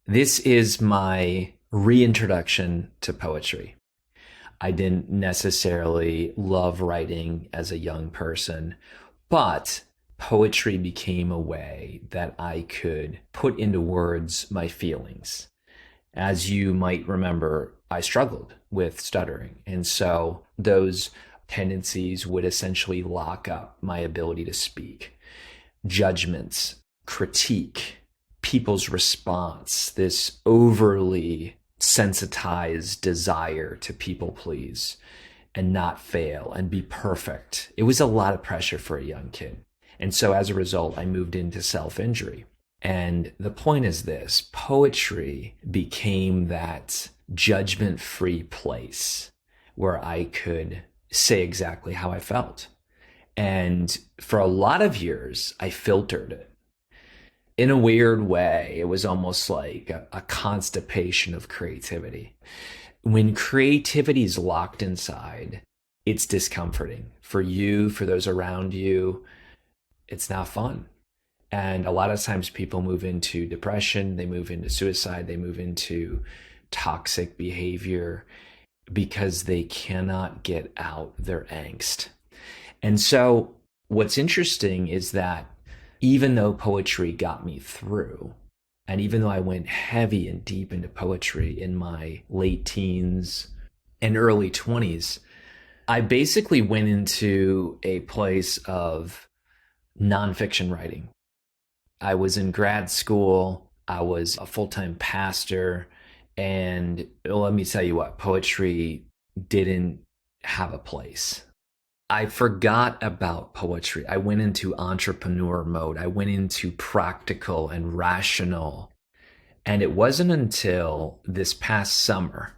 This is my reintroduction to poetry. I didn't necessarily love writing as a young person, but poetry became a way that I could put into words my feelings. As you might remember, I struggled with stuttering. And so those tendencies would essentially lock up my ability to speak. Judgments, critique, people's response, this overly sensitized desire to people please and not fail and be perfect. It was a lot of pressure for a young kid. And so as a result, I moved into self-injury. And the point is this: poetry became that judgment-free place where I could say exactly how I felt. And for a lot of years, I filtered it. In a weird way, it was almost like a constipation of creativity. When creativity is locked inside, it's discomforting for you, for those around you. It's not fun. And a lot of times people move into depression, they move into suicide, they move into toxic behavior because they cannot get out their angst. And so what's interesting is that even though poetry got me through, and even though I went heavy and deep into poetry in my late teens and early 20s, I basically went into a place of nonfiction writing. I was in grad school, I was a full-time pastor, and let me tell you what, poetry didn't have a place. I forgot about poetry. I went into entrepreneur mode. I went into practical and rational. And it wasn't until this past summer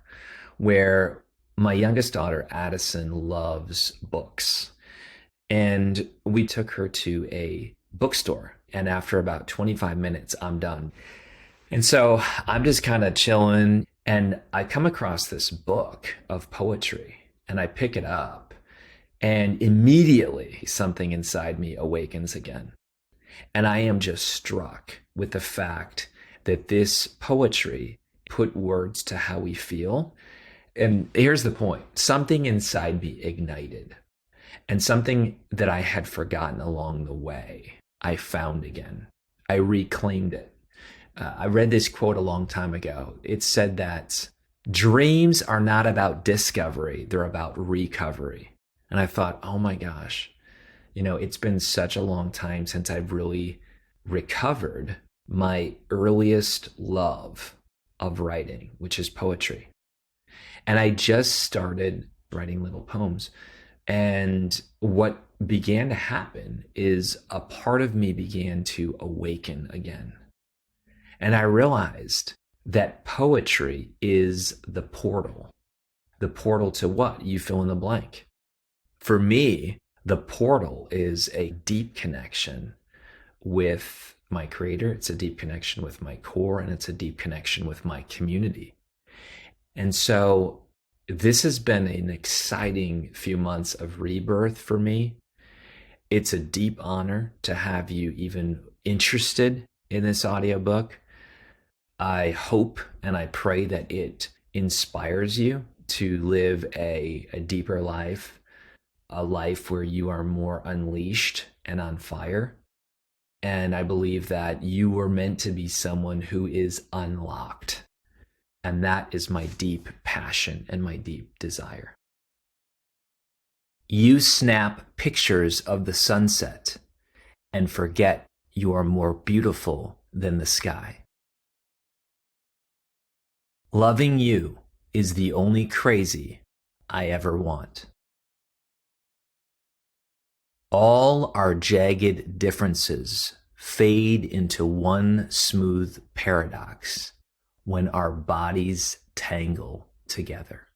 where my youngest daughter, Addison, loves books. And we took her to a bookstore. And after about 25 minutes, I'm done. And so I'm just kind of chilling. And I come across this book of poetry and I pick it up. And immediately something inside me awakens again. And I am just struck with the fact that this poetry put words to how we feel. And here's the point: something inside me ignited, and something that I had forgotten along the way, I found again. I reclaimed it. I read this quote a long time ago. It said that dreams are not about discovery, they're about recovery. And I thought, oh my gosh, it's been such a long time since I've really recovered my earliest love of writing, which is poetry. And I just started writing little poems. And what began to happen is a part of me began to awaken again. And I realized that poetry is the portal. The portal to what? You fill in the blank. For me, the portal is a deep connection with my creator. It's a deep connection with my core, and it's a deep connection with my community. And so this has been an exciting few months of rebirth for me. It's a deep honor to have you even interested in this audiobook. I hope and I pray that it inspires you to live a deeper life, a life where you are more unleashed and on fire. And I believe that you were meant to be someone who is unlocked. And that is my deep passion and my deep desire. You snap pictures of the sunset and forget you are more beautiful than the sky. Loving you is the only crazy I ever want. All our jagged differences fade into one smooth paradox when our bodies tangle together.